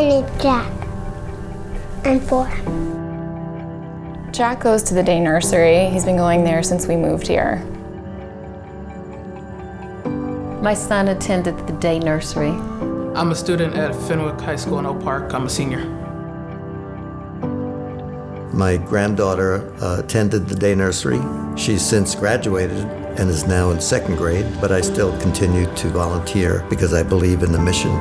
name is Jack. I'm 4. Jack goes to the day nursery. He's been going there since we moved here. My son attended the day nursery. I'm a student at Fenwick High School in Oak Park. I'm a senior. My granddaughter attended the day nursery. She's since graduated and is now in 2nd grade, but I still continue to volunteer because I believe in the mission.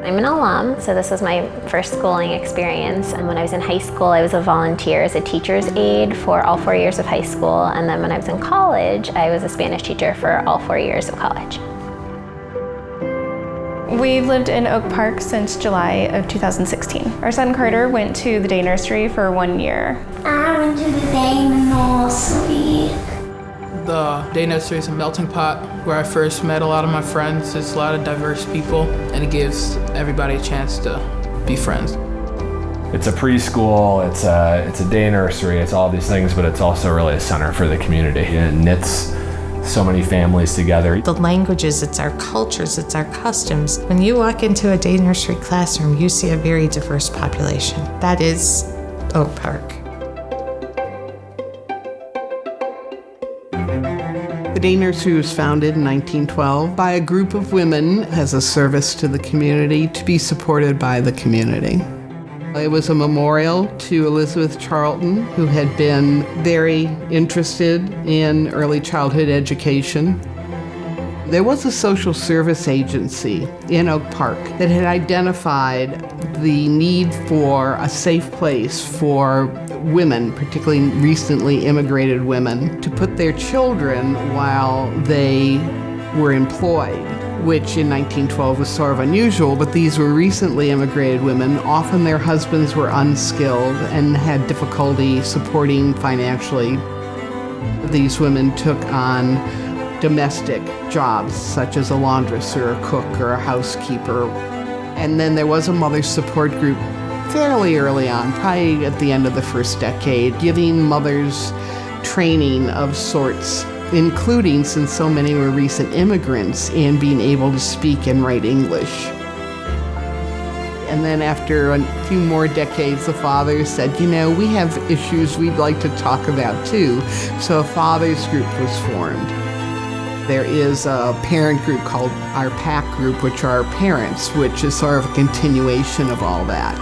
I'm an alum, so this was my first schooling experience. And when I was in high school, I was a volunteer as a teacher's aide for all 4 years of high school. And then when I was in college, I was a Spanish teacher for all 4 years of college. We've lived in Oak Park since July of 2016. Our son Carter went to the day nursery for 1 year. I went to the day nursery. The day nursery is a melting pot where I first met a lot of my friends. It's a lot of diverse people, and it gives everybody a chance to be friends. It's a preschool, it's a day nursery, it's all these things, but it's also really a center for the community. It knits so many families together. The languages, it's our cultures, it's our customs. When you walk into a day nursery classroom, you see a very diverse population. That is Oak Park. The day nursery was founded in 1912 by a group of women as a service to the community to be supported by the community. It was a memorial to Elizabeth Charlton, who had been very interested in early childhood education. There was a social service agency in Oak Park that had identified the need for a safe place for women, particularly recently immigrated women, to put their children while they were employed, which in 1912 was sort of unusual, but these were recently immigrated women. Often their husbands were unskilled and had difficulty supporting financially. These women took on domestic jobs, such as a laundress or a cook or a housekeeper. And then there was a mother support group fairly early on, probably at the end of the first decade, giving mothers training of sorts, including, since so many were recent immigrants, in being able to speak and write English. And then after a few more decades, the fathers said, you know, we have issues we'd like to talk about too. So a fathers group was formed. There is a parent group called our PAC group, which are parents, which is sort of a continuation of all that.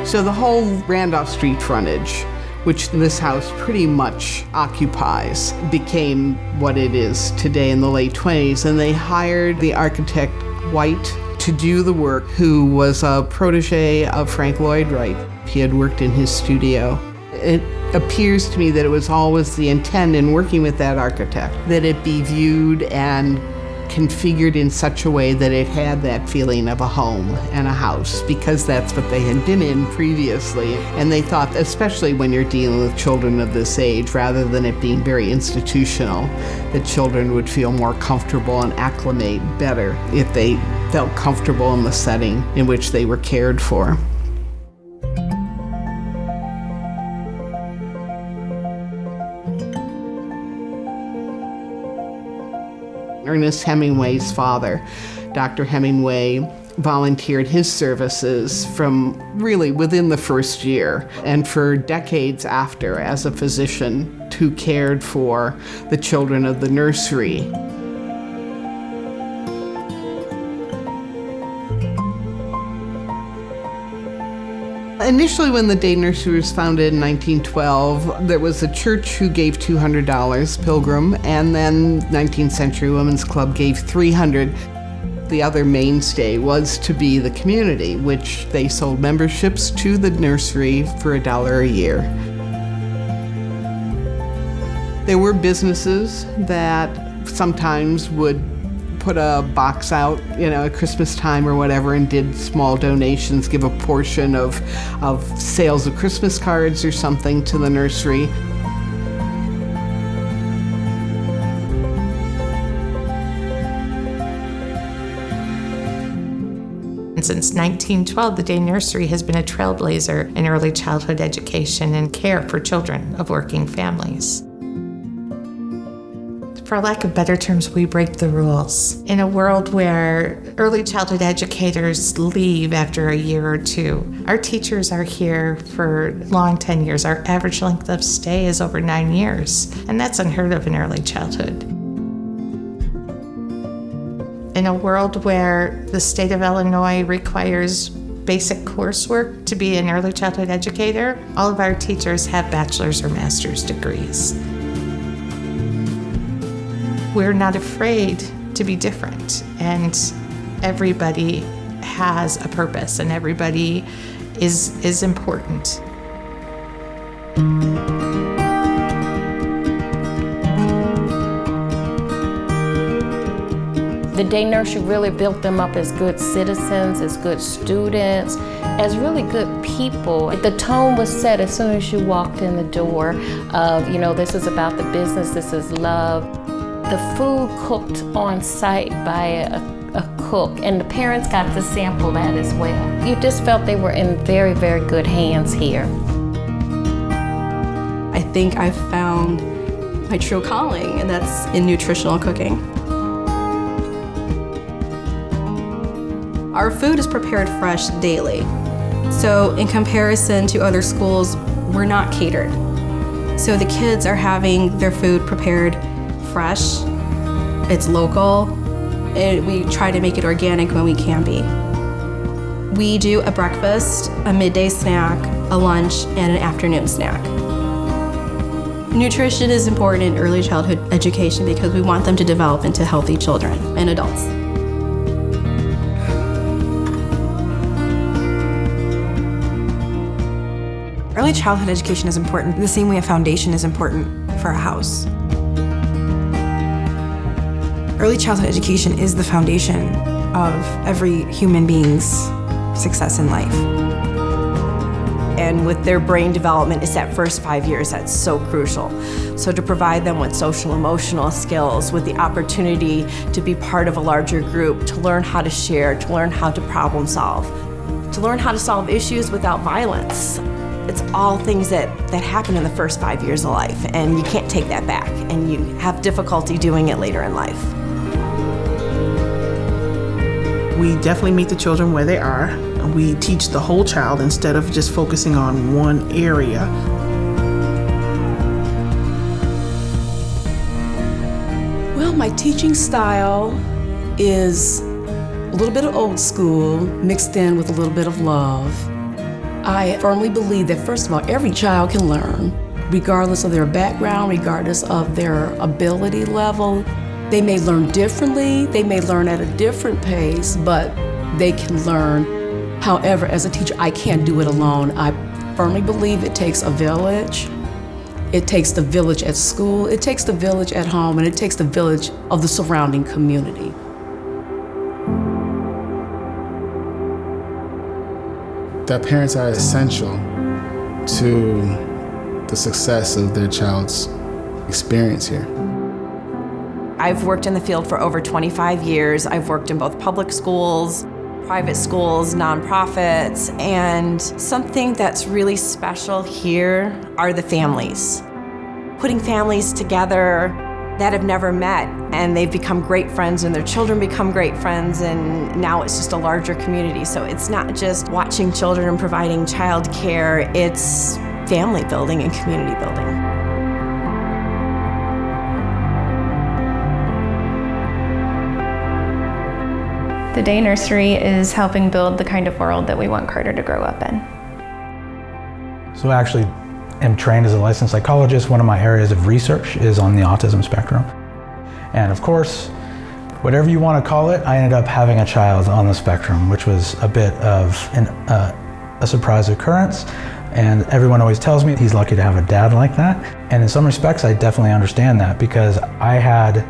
So the whole Randolph Street frontage, which this house pretty much occupies, became what it is today in the late 20s. And they hired the architect White to do the work, who was a protege of Frank Lloyd Wright. He had worked in his studio. It appears to me that it was always the intent in working with that architect that it be viewed and configured in such a way that it had that feeling of a home and a house, because that's what they had been in previously. And they thought, especially when you're dealing with children of this age, rather than it being very institutional, that children would feel more comfortable and acclimate better if they felt comfortable in the setting in which they were cared for. Ernest Hemingway's father, Dr. Hemingway, volunteered his services from really within the first year and for decades after as a physician who cared for the children of the nursery. Initially, when the day nursery was founded in 1912, there was a church who gave $200, Pilgrim, and then 19th Century Women's Club gave $300. The other mainstay was to be the community, which they sold memberships to the nursery for $1 a year. There were businesses that sometimes would put a box out, at Christmas time or whatever, and did small donations, give a portion of sales of Christmas cards or something to the nursery. Since 1912, the day nursery has been a trailblazer in early childhood education and care for children of working families. For lack of better terms, we break the rules. In a world where early childhood educators leave after a year or two, our teachers are here for long tenures. Our average length of stay is over 9 years, and that's unheard of in early childhood. In a world where the state of Illinois requires basic coursework to be an early childhood educator, all of our teachers have bachelor's or master's degrees. We're not afraid to be different, and everybody has a purpose, and everybody is important. The Day Nursery really built them up as good citizens, as good students, as really good people. The tone was set as soon as you walked in the door of, this is about the business, this is love. The food cooked on site by a cook, and the parents got to sample that as well. You just felt they were in very, very good hands here. I think I found my true calling, and that's in nutritional cooking. Our food is prepared fresh daily. So in comparison to other schools, we're not catered. So the kids are having their food prepared fresh, it's local, and we try to make it organic when we can be. We do a breakfast, a midday snack, a lunch, and an afternoon snack. Nutrition is important in early childhood education because we want them to develop into healthy children and adults. Early childhood education is important the same way a foundation is important for a house. Early childhood education is the foundation of every human being's success in life. And with their brain development, it's that first 5 years that's so crucial. So to provide them with social emotional skills, with the opportunity to be part of a larger group, to learn how to share, to learn how to problem solve, to learn how to solve issues without violence. It's all things that happen in the first 5 years of life, and you can't take that back, and you have difficulty doing it later in life. We definitely meet the children where they are. We teach the whole child instead of just focusing on one area. Well, my teaching style is a little bit of old school mixed in with a little bit of love. I firmly believe that, first of all, every child can learn, regardless of their background, regardless of their ability level. They may learn differently, they may learn at a different pace, but they can learn. However, as a teacher, I can't do it alone. I firmly believe it takes a village. It takes the village at school, it takes the village at home, and it takes the village of the surrounding community. That parents are essential to the success of their child's experience here. I've worked in the field for over 25 years. I've worked in both public schools, private schools, nonprofits, and something that's really special here are the families. Putting families together that have never met, and they've become great friends, and their children become great friends, and now it's just a larger community. So it's not just watching children and providing child care, it's family building and community building. The Day Nursery is helping build the kind of world that we want Carter to grow up in. So I actually am trained as a licensed psychologist. One of my areas of research is on the autism spectrum. And of course, whatever you want to call it, I ended up having a child on the spectrum, which was a bit of a surprise occurrence. And everyone always tells me he's lucky to have a dad like that. And in some respects, I definitely understand that, because I had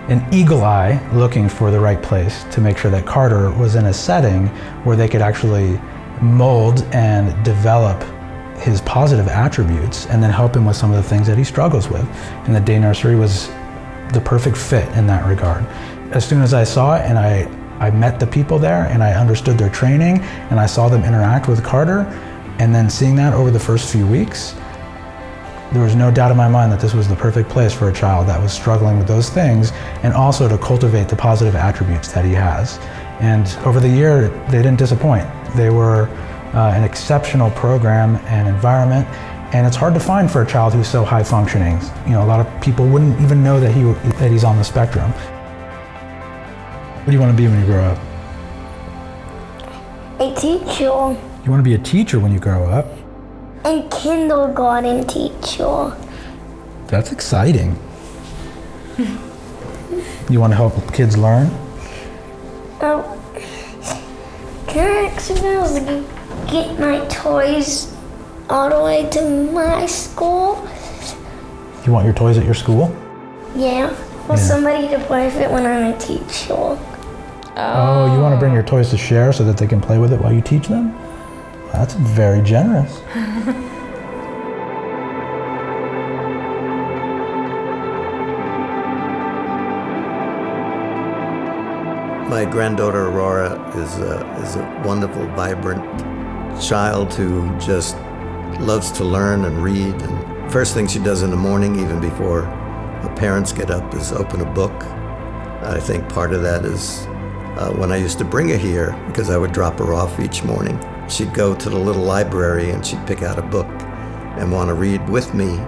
an eagle eye looking for the right place to make sure that Carter was in a setting where they could actually mold and develop his positive attributes and then help him with some of the things that he struggles with. And the Day Nursery was the perfect fit in that regard. As soon as I saw it and I met the people there and I understood their training and I saw them interact with Carter, and then seeing that over the first few weeks, There was no doubt in my mind that this was the perfect place for a child that was struggling with those things, and also to cultivate the positive attributes that he has. And over the year, they didn't disappoint. They were an exceptional program and environment, and it's hard to find for a child who's so high functioning. You know, a lot of people wouldn't even know that he's on the spectrum. What do you want to be when you grow up? A teacher. You want to be a teacher when you grow up? And kindergarten teacher. That's exciting. You want to help kids learn? Can I actually get my toys all the way to my school? You want your toys at your school? Yeah, for somebody to play with it when I'm a teacher. Oh, you want to bring your toys to share so that they can play with it while you teach them? That's very generous. My granddaughter Aurora is a wonderful, vibrant child who just loves to learn and read. And first thing she does in the morning, even before her parents get up, is open a book. I think part of that is when I used to bring her here, because I would drop her off each morning, she'd go to the little library and she'd pick out a book and want to read with me.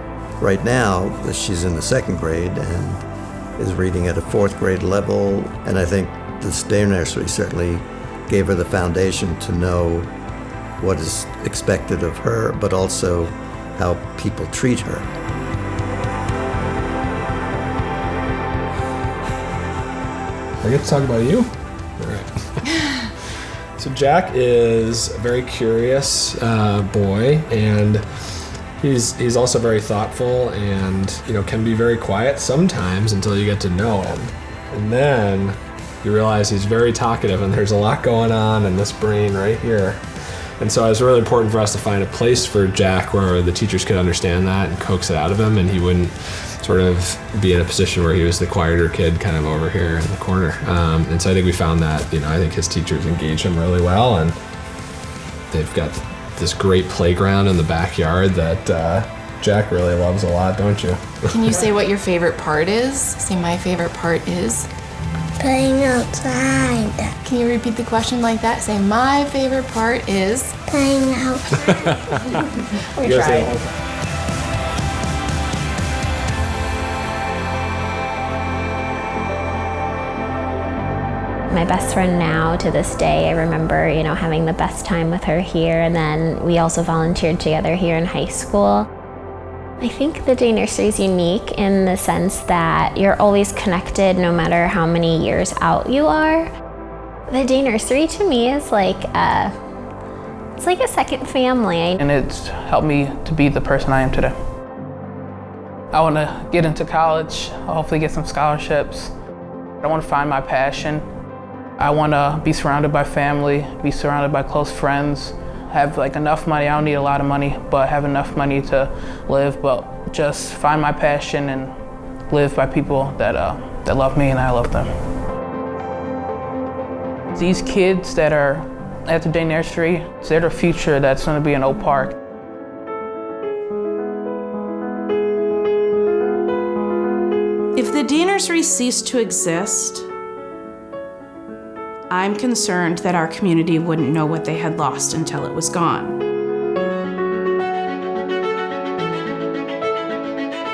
Right now, she's in the 2nd grade and is reading at a 4th grade level, and I think this day nursery certainly gave her the foundation to know what is expected of her, but also how people treat her. I get to talk about you? All right. So Jack is a very curious boy, and he's also very thoughtful, and can be very quiet sometimes until you get to know him. And then you realize he's very talkative, and there's a lot going on in this brain right here. And so it was really important for us to find a place for Jack where the teachers could understand that and coax it out of him, and he wouldn't sort of be in a position where he was the quieter kid kind of over here in the corner. And so I think we found that, I think his teachers engage him really well, and they've got this great playground in the backyard that Jack really loves a lot, don't you? Can you say what your favorite part is? Say my favorite part is? Playing outside. Can you repeat the question like that? Say my favorite part is? Playing outside. We tried. My best friend now, to this day, I remember, having the best time with her here, and then we also volunteered together here in high school. I think the day nursery is unique in the sense that you're always connected no matter how many years out you are. The day nursery to me is it's like a second family. And it's helped me to be the person I am today. I want to get into college, hopefully get some scholarships. I want to find my passion. I want to be surrounded by family, be surrounded by close friends, have enough money. I don't need a lot of money, but have enough money to live, but just find my passion and live by people that love me and I love them. These kids that are at the day nursery, they're the future that's going to be in Oak Park. If the day nursery ceased to exist, I'm concerned that our community wouldn't know what they had lost until it was gone.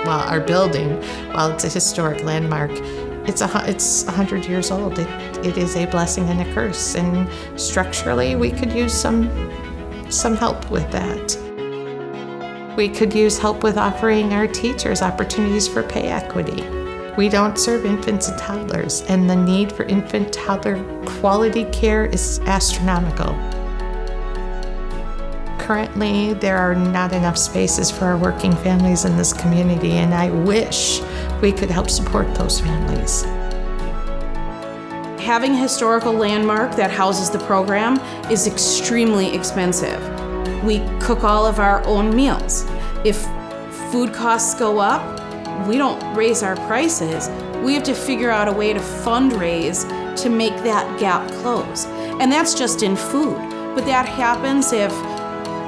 Well, our building, while it's a historic landmark, it's 100 years old. It is a blessing and a curse, and structurally we could use some help with that. We could use help with offering our teachers opportunities for pay equity. We don't serve infants and toddlers, and the need for infant-toddler quality care is astronomical. Currently, there are not enough spaces for our working families in this community, and I wish we could help support those families. Having a historical landmark that houses the program is extremely expensive. We cook all of our own meals. If food costs go up, we don't raise our prices. We have to figure out a way to fundraise to make that gap close. And that's just in food. But that happens if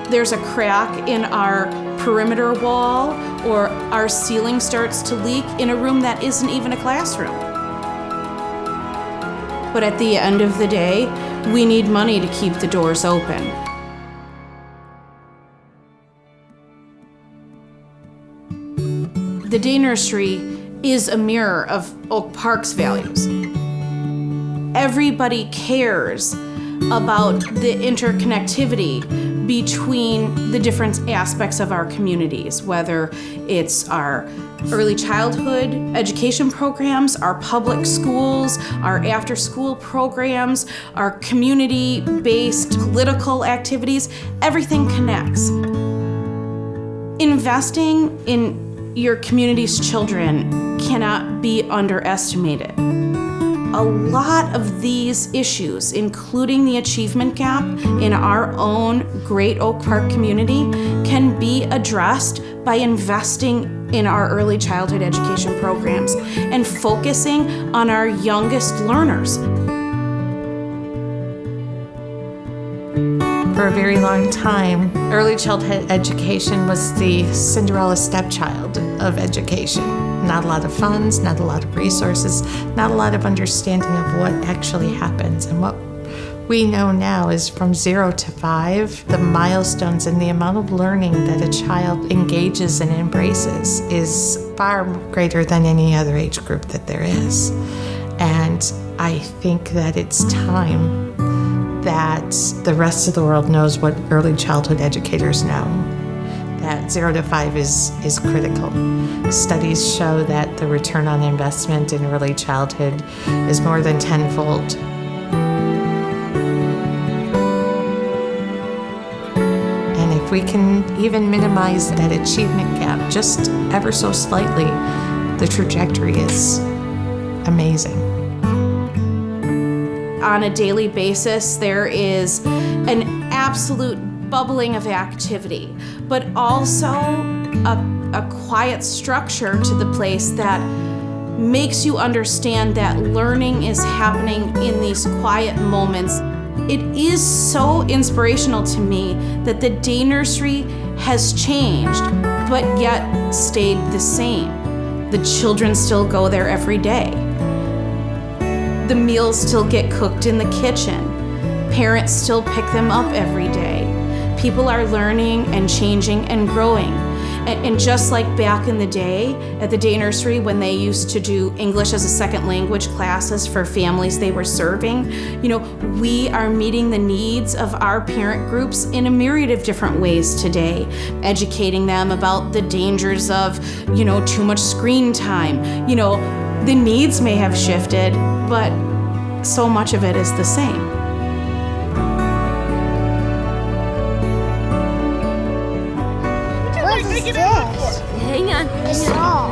there's a crack in our perimeter wall, or our ceiling starts to leak in a room that isn't even a classroom. But at the end of the day, we need money to keep the doors open. The Day Nursery is a mirror of Oak Park's values. Everybody cares about the interconnectivity between the different aspects of our communities, whether it's our early childhood education programs, our public schools, our after-school programs, our community-based political activities. Everything connects. Investing in your community's children cannot be underestimated. A lot of these issues, including the achievement gap in our own Great Oak Park community, can be addressed by investing in our early childhood education programs and focusing on our youngest learners. For a very long time, early childhood education was the Cinderella stepchild of education. Not a lot of funds, not a lot of resources, not a lot of understanding of what actually happens. And what we know now is from 0 to 5, the milestones and the amount of learning that a child engages and embraces is far greater than any other age group that there is. And I think that it's time that the rest of the world knows what early childhood educators know. That 0 to 5 is critical. Studies show that the return on investment in early childhood is more than tenfold. And if we can even minimize that achievement gap just ever so slightly, the trajectory is amazing. On a daily basis, there is an absolute bubbling of activity, but also a quiet structure to the place that makes you understand that learning is happening in these quiet moments. It is so inspirational to me that the Day Nursery has changed, but yet stayed the same. The children still go there every day. The meals still get cooked in the kitchen. Parents still pick them up every day. People are learning and changing and growing. And just like back in the day at the Day Nursery when they used to do English as a second language classes for families they were serving, we are meeting the needs of our parent groups in a myriad of different ways today, educating them about the dangers of, too much screen time. The needs may have shifted, but so much of it is the same. What is this? Hang on. I saw.